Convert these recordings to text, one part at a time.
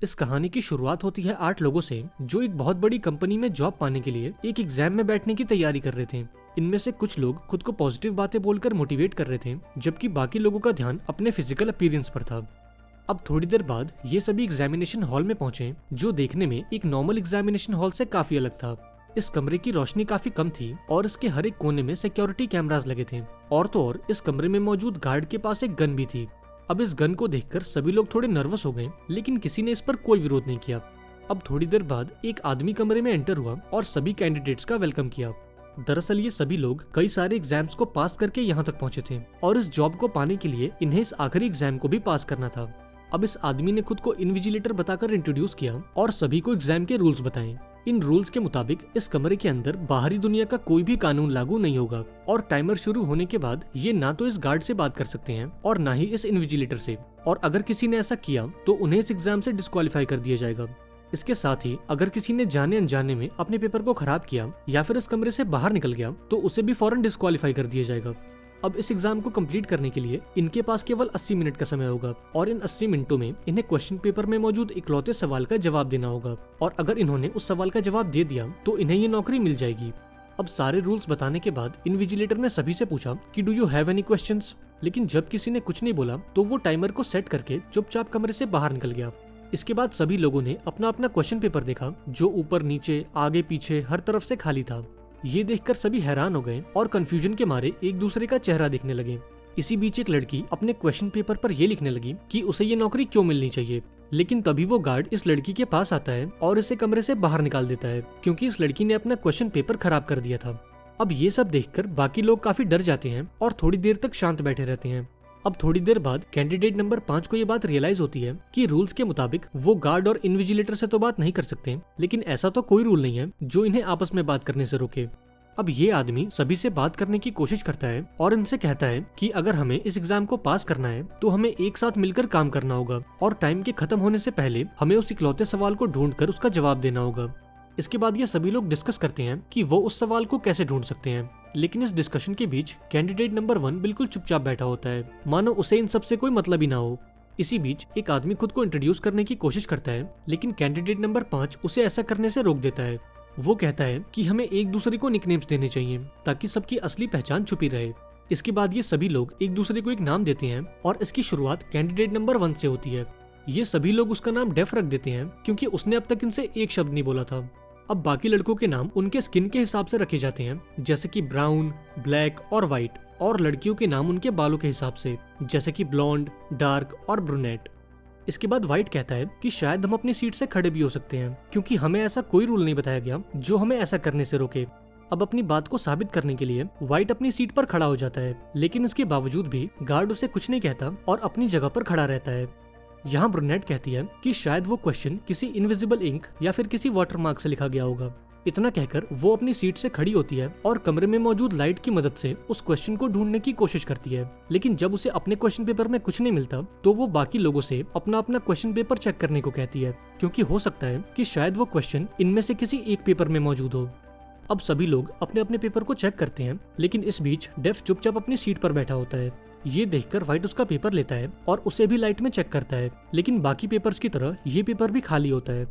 इस कहानी की शुरुआत होती है 8 लोगों से जो एक बहुत बड़ी कंपनी में जॉब पाने के लिए एक एग्जाम में बैठने की तैयारी कर रहे थे। इनमें से कुछ लोग खुद को पॉजिटिव बातें बोलकर मोटिवेट कर रहे थे, जबकि बाकी लोगों का ध्यान अपने फिजिकल अपीयरेंस पर था। अब थोड़ी देर बाद ये सभी एग्जामिनेशन हॉल में पहुंचे, जो देखने में एक नॉर्मल एग्जामिनेशन हॉल से काफी अलग था। इस कमरे की रोशनी काफी कम थी और इसके हर एक कोने में सिक्योरिटी कैमरास लगे थे। और तो और इस कमरे में मौजूद गार्ड के पास एक गन भी थी। अब इस गन को देखकर सभी लोग थोड़े नर्वस हो गए, लेकिन किसी ने इस पर कोई विरोध नहीं किया। अब थोड़ी देर बाद एक आदमी कमरे में एंटर हुआ और सभी कैंडिडेट्स का वेलकम किया। दरअसल ये सभी लोग कई सारे एग्जाम्स को पास करके यहाँ तक पहुंचे थे और इस जॉब को पाने के लिए इन्हें इस आखिरी एग्जाम को भी पास करना था। अब इस आदमी ने खुद को इन्विजिलेटर बताकर इंट्रोड्यूस किया और सभी को एग्जाम के रूल्स बताए। इन रूल्स के मुताबिक इस कमरे के अंदर बाहरी दुनिया का कोई भी कानून लागू नहीं होगा और टाइमर शुरू होने के बाद ये ना तो इस गार्ड से बात कर सकते हैं और ना ही इस इन्विजिलेटर से, और अगर किसी ने ऐसा किया तो उन्हें इस एग्जाम से डिस्क्वालीफाई कर दिया जाएगा। इसके साथ ही अगर किसी ने जाने अनजाने में अपने पेपर को खराब किया या फिर इस कमरे से बाहर निकल गया तो उसे भी फौरन डिस्क्वालीफाई कर दिया जाएगा। अब इस एग्जाम को कंप्लीट करने के लिए इनके पास केवल 80 मिनट का समय होगा और इन 80 मिनटों में इन्हें क्वेश्चन पेपर में मौजूद इकलौते सवाल का जवाब देना होगा, और अगर इन्होंने उस सवाल का जवाब दे दिया तो इन्हें ये नौकरी मिल जाएगी। अब सारे रूल्स बताने के बाद इन्विजिलेटर ने सभी से पूछा कि do you have any questions, लेकिन जब किसी ने कुछ नहीं बोला तो वो टाइमर को सेट करके चुपचाप कमरे से बाहर निकल गया। इसके बाद सभी लोगों ने अपना अपना क्वेश्चन पेपर देखा, जो ऊपर नीचे आगे पीछे हर तरफ से खाली था। ये देखकर सभी हैरान हो गए और कंफ्यूजन के मारे एक दूसरे का चेहरा देखने लगे। इसी बीच एक लड़की अपने क्वेश्चन पेपर पर ये लिखने लगी कि उसे ये नौकरी क्यों मिलनी चाहिए, लेकिन तभी वो गार्ड इस लड़की के पास आता है और इसे कमरे से बाहर निकाल देता है, क्योंकि इस लड़की ने अपना क्वेश्चन पेपर खराब कर दिया था। अब ये सब देखकर बाकी लोग काफी डर जाते हैं और थोड़ी देर तक शांत बैठे रहते हैं। अब थोड़ी देर बाद कैंडिडेट नंबर 5 को ये बात रियलाइज होती है कि रूल्स के मुताबिक वो गार्ड और इन्विजिलेटर से तो बात नहीं कर सकते, लेकिन ऐसा तो कोई रूल नहीं है जो इन्हें आपस में बात करने से रोके। अब ये आदमी सभी से बात करने की कोशिश करता है और इनसे कहता है कि अगर हमें इस एग्जाम को पास करना है तो हमें एक साथ मिलकर काम करना होगा और टाइम के खत्म होने से पहले हमें उस इकलौते सवाल को ढूंढकर उसका जवाब देना होगा। इसके बाद ये सभी लोग डिस्कस करते हैं कि वो उस सवाल को कैसे ढूंढ सकते हैं, लेकिन इस डिस्कशन के बीच कैंडिडेट नंबर 1 बिल्कुल चुपचाप बैठा होता है, मानो उसे इन सब से कोई मतलब ही ना हो। इसी बीच एक आदमी खुद को इंट्रोड्यूस करने की कोशिश करता है, लेकिन कैंडिडेट नंबर 5 उसे ऐसा करने से रोक देता है। वो कहता है कि हमें एक दूसरे को निकनेम्स देने चाहिए ताकि सबकी असली पहचान छुपी रहे। इसके बाद ये सभी लोग एक दूसरे को एक नाम देते हैं और इसकी शुरुआत कैंडिडेट नंबर 1 से होती है। ये सभी लोग उसका नाम डेफ रख देते हैं क्योंकि उसने अब तक इनसे एक शब्द नहीं बोला था। अब बाकी लड़कों के नाम उनके स्किन के हिसाब से रखे जाते हैं, जैसे कि ब्राउन, ब्लैक और व्हाइट, और लड़कियों के नाम उनके बालों के हिसाब से, जैसे कि ब्लॉन्ड, डार्क और ब्रूनेट। इसके बाद व्हाइट कहता है कि शायद हम अपनी सीट से खड़े भी हो सकते हैं, क्योंकि हमें ऐसा कोई रूल नहीं बताया गया जो हमें ऐसा करने से रोके। अब अपनी बात को साबित करने के लिए व्हाइट अपनी सीट पर खड़ा हो जाता है, लेकिन इसके बावजूद भी गार्ड उसे कुछ नहीं कहता और अपनी जगह पर खड़ा रहता है। यहाँ ब्रूनेट कहती है कि शायद वो क्वेश्चन किसी इनविजिबल इंक या फिर किसी वाटरमार्क से लिखा गया होगा। इतना कहकर वो अपनी सीट से खड़ी होती है और कमरे में मौजूद लाइट की मदद से उस क्वेश्चन को ढूंढने की कोशिश करती है, लेकिन जब उसे अपने क्वेश्चन पेपर में कुछ नहीं मिलता तो वो बाकी लोगों से अपना अपना क्वेश्चन पेपर चेक करने को कहती है, क्योंकि हो सकता है कि शायद वो क्वेश्चन इनमें से किसी एक पेपर में मौजूद हो। अब सभी लोग अपने अपने पेपर को चेक करते हैं, लेकिन इस बीच डेफ चुपचाप अपनी सीट पर बैठा होता है। ये देखकर व्हाइट उसका पेपर लेता है और उसे भी लाइट में चेक करता है, लेकिन बाकी पेपर्स की तरह ये पेपर भी खाली होता है।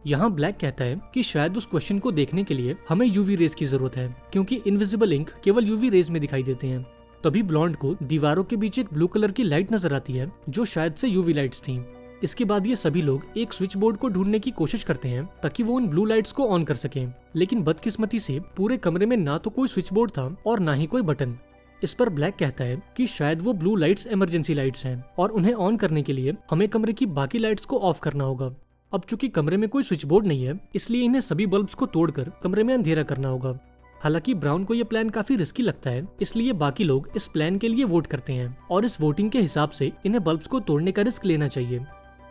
यहाँ ब्लैक कहता है कि शायद उस क्वेश्चन को देखने के लिए हमें यूवी रेज की जरूरत है, क्योंकि इनविजिबल इंक केवल यूवी रेज में दिखाई देते हैं। तभी ब्लॉन्ड को दीवारों के बीच एक ब्लू कलर की लाइट नजर आती है, जो शायद से यूवी लाइट्स थीं। इसके बाद ये सभी लोग एक स्विच बोर्ड को ढूंढने की कोशिश करते हैं ताकि वो उन ब्लू लाइट्स को ऑन कर सकें, लेकिन बदकिस्मती से पूरे कमरे में ना तो कोई स्विच बोर्ड था और ना ही कोई बटन। इस पर ब्लैक कहता है कि शायद वो ब्लू लाइट्स इमरजेंसी लाइट्स हैं और उन्हें ऑन करने के लिए हमें कमरे की बाकी लाइट्स को ऑफ करना होगा। अब चूंकि कमरे में कोई स्विच बोर्ड नहीं है, इसलिए इन्हें सभी बल्ब्स को तोड़कर कमरे में अंधेरा करना होगा। हालांकि ब्राउन को यह प्लान काफी रिस्की लगता है, इसलिए बाकी लोग इस प्लान के लिए वोट करते हैं और इस वोटिंग के हिसाब से इन्हें बल्ब्स को तोड़ने का रिस्क लेना चाहिए।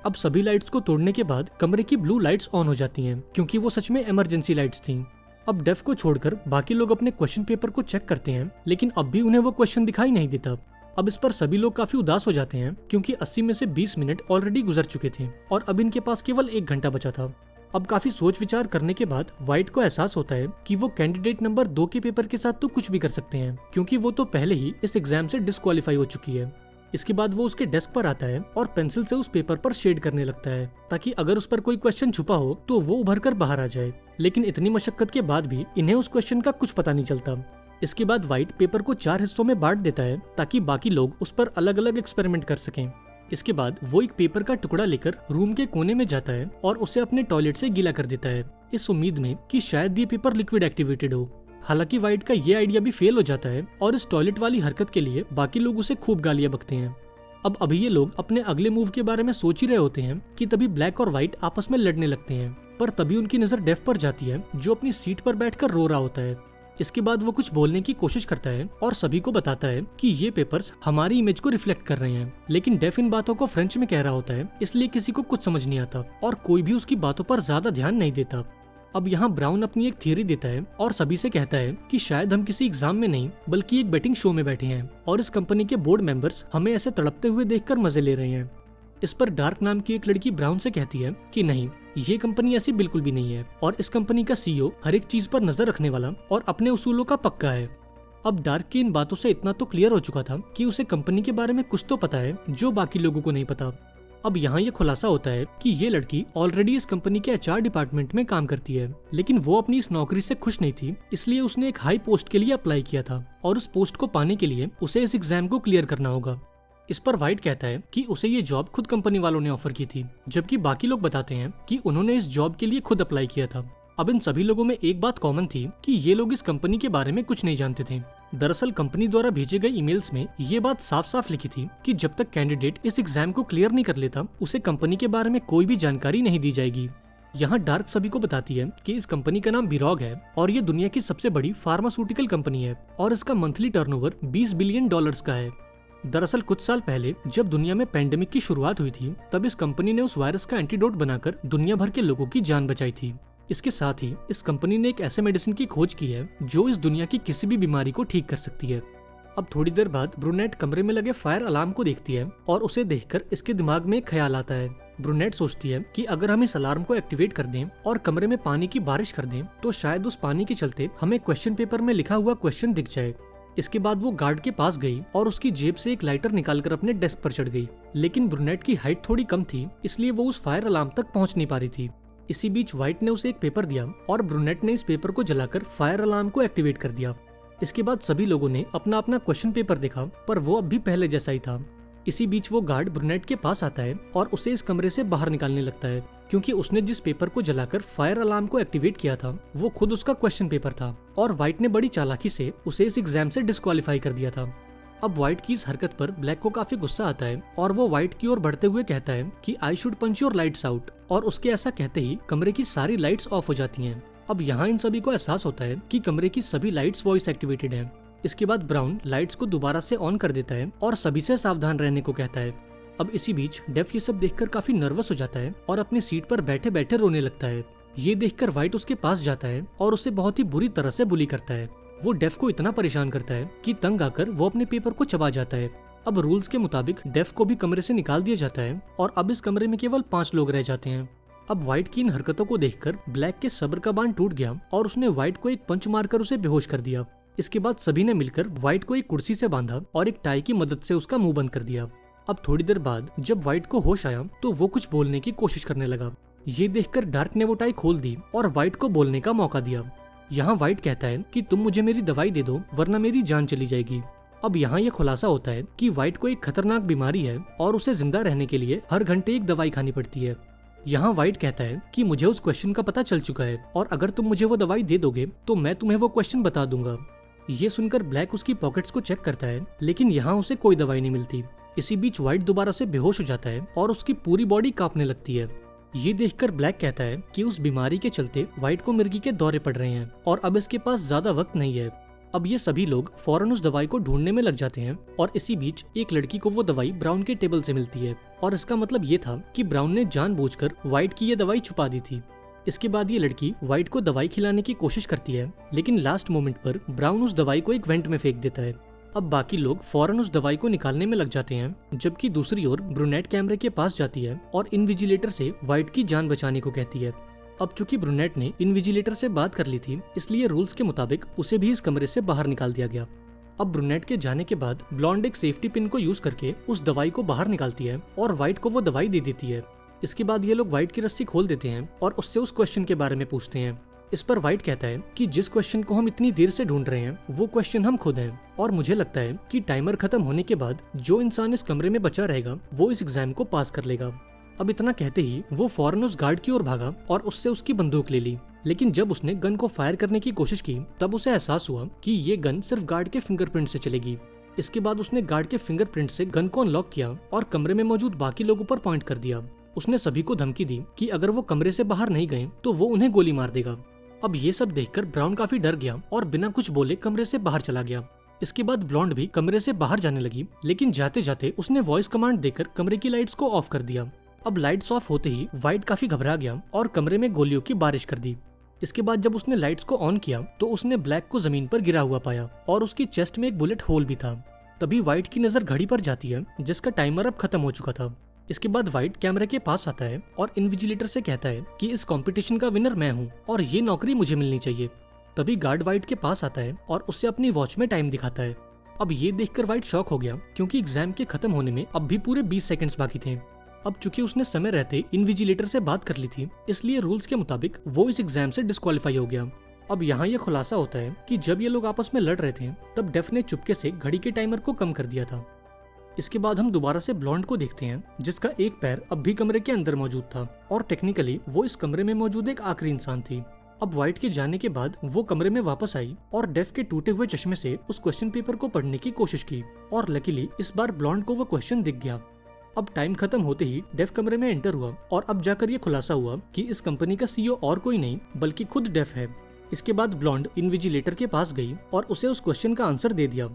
अब सभी लाइट्स को तोड़ने के बाद कमरे की ब्लू लाइट्स ऑन हो जाती हैं, क्योंकि वो सच में इमरजेंसी लाइट्स थीं। अब डेफ को छोड़कर बाकी लोग अपने क्वेश्चन पेपर को चेक करते हैं, लेकिन अब भी उन्हें वो क्वेश्चन दिखाई नहीं देता। अब इस पर सभी लोग काफी उदास हो जाते हैं, क्योंकि 80 में से 20 मिनट ऑलरेडी गुजर चुके थे और अब इनके पास केवल 1 घंटा बचा था। अब काफी सोच विचार करने के बाद व्हाइट को एहसास होता है कि वो कैंडिडेट नंबर 2 के पेपर के साथ तो कुछ भी कर सकते हैं, क्योंकि वो तो पहले ही इस एग्जाम से डिस्क्वालीफाई हो चुकी है। इसके बाद वो उसके डेस्क पर आता है और पेंसिल से उस पेपर पर शेड करने लगता है ताकि अगर उस पर कोई क्वेश्चन छुपा हो तो वो उभर कर बाहर आ जाए। लेकिन इतनी मशक्कत के बाद भी इन्हें उस क्वेश्चन का कुछ पता नहीं चलता। इसके बाद व्हाइट पेपर को 4 हिस्सों में बांट देता है ताकि बाकी लोग उस पर अलग अलग एक्सपेरिमेंट कर सकें। इसके बाद वो एक पेपर का टुकड़ा लेकर रूम के कोने में जाता है और उसे अपने टॉयलेट से गीला कर देता है, इस उम्मीद में कि शायद ये पेपर लिक्विड एक्टिवेटेड हो। हालांकि व्हाइट का ये आइडिया भी फेल हो जाता है और इस टॉयलेट वाली हरकत के लिए बाकी लोग उसे खूब गालियां बकते हैं। अब अभी ये लोग अपने अगले मूव के बारे में सोच ही रहे होते हैं कि तभी ब्लैक और व्हाइट आपस में लड़ने लगते हैं, पर तभी उनकी नजर डेफ पर जाती है जो अपनी सीट पर बैठकर रो रहा होता है। इसके बाद वो कुछ बोलने की कोशिश करता है और सभी को बताता है कि ये पेपर्स हमारी इमेज को रिफ्लेक्ट कर रहे हैं, लेकिन डेफ इन बातों को फ्रेंच में कह रहा होता है, इसलिए किसी को कुछ समझ नहीं आता और कोई भी उसकी बातों पर ज्यादा ध्यान नहीं देता। अब यहाँ ब्राउन अपनी एक थियरी देता है और सभी से कहता है कि शायद हम किसी एग्जाम में नहीं बल्कि एक बेटिंग शो में बैठे हैं और इस कंपनी के बोर्ड मेंबर्स हमें ऐसे तड़पते हुए देखकर मजे ले रहे हैं। इस पर डार्क नाम की एक लड़की ब्राउन से कहती है कि नहीं, ये कंपनी ऐसी बिल्कुल भी नहीं है और इस कंपनी का सीईओ हर एक चीज पर नजर रखने वाला और अपने उसूलों का पक्का है। अब डार्क की इन बातों से इतना तो क्लियर हो चुका था कि उसे कंपनी के बारे में कुछ तो पता है जो बाकी लोगों को नहीं पता। अब यहाँ ये खुलासा होता है कि ये लड़की ऑलरेडी इस कंपनी के एचआर डिपार्टमेंट में काम करती है, लेकिन वो अपनी इस नौकरी से खुश नहीं थी, इसलिए उसने एक हाई पोस्ट के लिए अप्लाई किया था और उस पोस्ट को पाने के लिए उसे इस एग्जाम को क्लियर करना होगा। इस पर व्हाइट कहता है कि उसे ये जॉब खुद कंपनी वालों ने ऑफर की थी, जबकि बाकी लोग बताते हैं कि उन्होंने इस जॉब के लिए खुद अप्लाई किया था। अब इन सभी लोगों में एक बात कॉमन थी कि ये लोग इस कंपनी के बारे में कुछ नहीं जानते थे। दरअसल कंपनी द्वारा भेजे गए ईमेल्स में ये बात साफ साफ लिखी थी कि जब तक कैंडिडेट इस एग्जाम को क्लियर नहीं कर लेता उसे कंपनी के बारे में कोई भी जानकारी नहीं दी जाएगी। यहाँ डार्क सभी को बताती है कि इस कंपनी का नाम बिरॉग है और ये दुनिया की सबसे बड़ी फार्मास्यूटिकल कंपनी है और इसका मंथली टर्नओवर $20 बिलियन का है। दरअसल कुछ साल पहले जब दुनिया में पेंडेमिक की शुरुआत हुई थी तब इस कंपनी ने उस वायरस का एंटीडोट बनाकर दुनिया भर के लोगों की जान बचाई थी। इसके साथ ही इस कंपनी ने एक ऐसे मेडिसिन की खोज की है जो इस दुनिया की किसी भी बीमारी को ठीक कर सकती है। अब थोड़ी देर बाद ब्रूनेट कमरे में लगे फायर अलार्म को देखती है और उसे देखकर इसके दिमाग में एक ख्याल आता है। ब्रूनेट सोचती है कि अगर हम इस अलार्म को एक्टिवेट कर दें और कमरे में पानी की बारिश कर दें तो शायद उस पानी के चलते हमें क्वेश्चन पेपर में लिखा हुआ क्वेश्चन दिख जाए। इसके बाद वो गार्ड के पास गई और उसकी जेब से एक लाइटर निकालकर अपने डेस्क पर चढ़ गई, लेकिन ब्रूनेट की हाइट थोड़ी कम थी इसलिए वो उस फायर अलार्म तक पहुंच नहीं पा रही थी। इसी बीच व्हाइट ने उसे एक पेपर दिया और ब्रूनेट ने इस पेपर को जलाकर फायर अलार्म को एक्टिवेट कर दिया। इसके बाद सभी लोगों ने अपना अपना क्वेश्चन पेपर देखा पर वो अब भी पहले जैसा ही था। इसी बीच वो गार्ड ब्रूनेट के पास आता है और उसे इस कमरे से बाहर निकालने लगता है क्योंकि उसने जिस पेपर को जलाकर फायर अलार्म को एक्टिवेट किया था वो खुद उसका क्वेश्चन पेपर था और व्हाइट ने बड़ी चालाकी से उसे इस एग्जाम से डिस्क्वालीफाई कर दिया था। अब व्हाइट की इस हरकत पर ब्लैक को काफी गुस्सा आता है और वो व्हाइट की ओर बढ़ते हुए कहता है कि I should punch your lights out, और उसके ऐसा कहते ही कमरे की सारी लाइट्स ऑफ हो जाती हैं। अब यहाँ इन सभी को एहसास होता है कि कमरे की सभी लाइट्स वॉइस एक्टिवेटेड हैं। इसके बाद ब्राउन लाइट्स को दोबारा से ऑन कर देता है और सभी से सावधान रहने को कहता है। अब इसी बीच डेफ ये सब देखकर काफी नर्वस हो जाता है और अपनी सीट पर बैठे बैठे रोने लगता है। ये देखकर व्हाइट उसके पास जाता है और उसे बहुत ही बुरी तरह से बुली करता है। वो डेफ को इतना परेशान करता है कि तंग आकर वो अपने पेपर को चबा जाता है। अब रूल्स के मुताबिक डेफ को भी कमरे से निकाल दिया जाता है और अब इस कमरे में केवल 5 लोग रह जाते हैं। अब व्हाइट की इन हरकतों को देखकर ब्लैक के सब्र का बांध टूट गया और उसने व्हाइट को एक पंच मारकर उसे बेहोश कर दिया। इसके बाद सभी ने मिलकर व्हाइट को एक कुर्सी से बांधा और एक टाई की मदद से उसका मुंह बंद कर दिया। अब थोड़ी देर बाद जब व्हाइट को होश आया तो वो कुछ बोलने की कोशिश करने लगा। ये देखकर डार्क ने वो टाई खोल दी और व्हाइट को बोलने का मौका दिया। यहाँ व्हाइट कहता है कि तुम मुझे मेरी दवाई दे दो वरना मेरी जान चली जाएगी। अब यहाँ ये खुलासा होता है कि व्हाइट को एक खतरनाक बीमारी है और उसे जिंदा रहने के लिए हर घंटे एक दवाई खानी पड़ती है। यहाँ व्हाइट कहता है कि मुझे उस क्वेश्चन का पता चल चुका है और अगर तुम मुझे वो दवाई दे दोगे तो मैं तुम्हें वो क्वेश्चन बता दूंगा। ये सुनकर ब्लैक उसकी पॉकेट्स को चेक करता है लेकिन यहाँ उसे कोई दवाई नहीं मिलती। इसी बीच व्हाइट दोबारा से बेहोश हो जाता है और उसकी पूरी बॉडी कांपने लगती है। ये देखकर ब्लैक कहता है कि उस बीमारी के चलते व्हाइट को मिर्गी के दौरे पड़ रहे हैं और अब इसके पास ज्यादा वक्त नहीं है। अब ये सभी लोग फौरन उस दवाई को ढूंढने में लग जाते हैं और इसी बीच एक लड़की को वो दवाई ब्राउन के टेबल से मिलती है और इसका मतलब ये था कि ब्राउन ने जानबूझकर व्हाइट की ये दवाई छुपा दी थी। इसके बाद ये लड़की व्हाइट को दवाई खिलाने की कोशिश करती है लेकिन लास्ट मोमेंट पर ब्राउन उस दवाई को एक वेंट में फेंक देता है। अब बाकी लोग फौरन उस दवाई को निकालने में लग जाते हैं जबकि दूसरी ओर ब्रूनेट कैमरे के पास जाती है और इनविजिलेटर से व्हाइट की जान बचाने को कहती है। अब चूंकि ब्रूनेट ने इनविजिलेटर से बात कर ली थी इसलिए रूल्स के मुताबिक उसे भी इस कमरे से बाहर निकाल दिया गया। अब ब्रूनेट के जाने के बाद ब्लॉन्ड एक सेफ्टी पिन को यूज करके उस दवाई को बाहर निकालती है और व्हाइट को वो दवाई दे देती है। इसके बाद ये लोग व्हाइट की रस्सी खोल देते हैं और उससे उस क्वेश्चन के बारे में पूछते हैं। इस पर व्हाइट कहता है कि जिस क्वेश्चन को हम इतनी देर से ढूंढ रहे हैं वो क्वेश्चन हम खुद हैं, और मुझे लगता है कि टाइमर खत्म होने के बाद जो इंसान इस कमरे में बचा रहेगा वो इस एग्जाम को पास कर लेगा। अब इतना कहते ही वो फौरन उस गार्ड की ओर भागा और उससे उसकी बंदूक ले ली। लेकिन जब उसने गन को फायर करने की कोशिश की तब उसे एहसास हुआ कि ये गन सिर्फ गार्ड के फिंगरप्रिंट से चलेगी। इसके बाद उसने गार्ड के फिंगरप्रिंट से गन को अनलॉक किया और कमरे में मौजूद बाकी लोगों पर पॉइंट कर दिया। उसने सभी को धमकी दी कि अगर वो कमरे से बाहर नहीं गए तो वो उन्हें गोली मार देगा। अब ये सब देखकर ब्राउन काफी डर गया और बिना कुछ बोले कमरे से बाहर चला गया। इसके बाद ब्लॉन्ड भी कमरे से बाहर जाने लगी, लेकिन जाते जाते उसने वॉइस कमांड देकर कमरे की लाइट्स को ऑफ कर दिया। अब लाइट्स ऑफ होते ही व्हाइट काफी घबरा गया और कमरे में गोलियों की बारिश कर दी। इसके बाद जब उसने लाइट्स को ऑन किया तो उसने ब्लैक को जमीन पर गिरा हुआ पाया और उसकी चेस्ट में एक बुलेट होल भी था। तभी व्हाइट की नजर घड़ी पर जाती है जिसका टाइमर अब खत्म हो चुका था। इसके बाद व्हाइट कैमरे के पास आता है और इन्विजिलेटर से कहता है कि इस कंपटीशन का विनर मैं हूँ और ये नौकरी मुझे मिलनी चाहिए। तभी गार्ड व्हाइट के पास आता है और उससे अपनी वॉच में टाइम दिखाता है। अब ये देखकर व्हाइट शॉक हो गया क्योंकि एग्जाम के खत्म होने में अब भी पूरे 20 सेकंड्स बाकी थे। अब चूंकि उसने समय रहते इन्विजिलेटर से बात कर ली थी, इसलिए रूल्स के मुताबिक वो इस एग्जाम से डिस्क्वालीफाई हो गया। अब यहाँ यह खुलासा होता है कि जब ये लोग आपस में लड़ रहे थे तब डेफ ने चुपके से घड़ी के टाइमर को कम कर दिया था। इसके बाद हम दोबारा से ब्लॉन्ड को देखते हैं जिसका एक पैर अब भी कमरे के अंदर मौजूद था और टेक्निकली वो इस कमरे में मौजूद एक आखिरी इंसान थी। अब व्हाइट के जाने के बाद वो कमरे में वापस आई और डेफ के टूटे हुए चश्मे से उस क्वेश्चन पेपर को पढ़ने की कोशिश की और लकीली इस बार ब्लॉन्ड को वो क्वेश्चन दिख गया। अब टाइम खत्म होते ही डेफ कमरे में एंटर हुआ और अब जाकर ये खुलासा हुआ कि इस कंपनी का सीईओ और कोई नहीं बल्कि खुद डेफ है। इसके बाद ब्लॉन्ड इन्विजिलेटर के पास गई और उसे उस क्वेश्चन का आंसर दे दिया।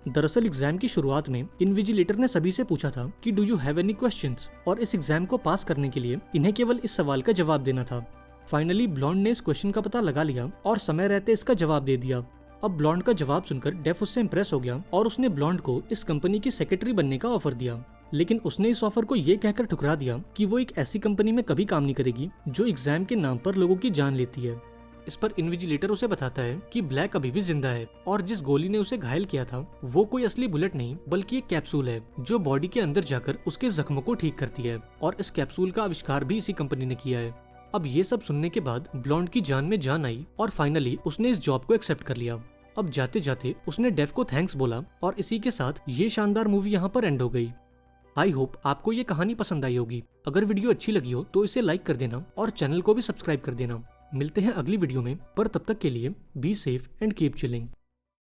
दरअसल एग्जाम की शुरुआत में इन्विजिलेटर ने सभी से पूछा था कि do you have any questions, और इस एग्जाम को पास करने के लिए इन्हें केवल इस सवाल का जवाब देना था। फाइनली ब्लॉन्ड ने इस क्वेश्चन का पता लगा लिया और समय रहते इसका जवाब दे दिया। अब ब्लॉन्ड का जवाब सुनकर डेफ उससे इम्प्रेस हो गया और उसने ब्लॉन्ड को इस कंपनी की सेक्रेटरी बनने का ऑफर दिया। लेकिन उसने इस ऑफर को ये कहकर ठुकरा दिया कि वो एक ऐसी कंपनी में कभी काम नहीं करेगी जो एग्जाम के नाम पर लोगों की जान लेती है। इस पर इन्विजिलेटर उसे बताता है कि ब्लैक अभी भी जिंदा है और जिस गोली ने उसे घायल किया था वो कोई असली बुलेट नहीं बल्कि एक कैप्सूल है जो बॉडी के अंदर जाकर उसके जख्मों को ठीक करती है, और इस कैप्सूल का आविष्कार भी इसी कंपनी ने किया है। अब ये सब सुनने के बाद ब्लॉन्ड की जान में जान आई और फाइनली उसने इस जॉब को एक्सेप्ट कर लिया। अब जाते जाते उसने डेफ को थैंक्स बोला और इसी के साथ ये शानदार मूवी यहाँ पर एंड हो गई। आई होप आपको ये कहानी पसंद आई होगी। अगर वीडियो अच्छी लगी हो तो इसे लाइक कर देना और चैनल को भी सब्सक्राइब कर देना। मिलते हैं अगली वीडियो में, पर तब तक के लिए be safe and keep chilling.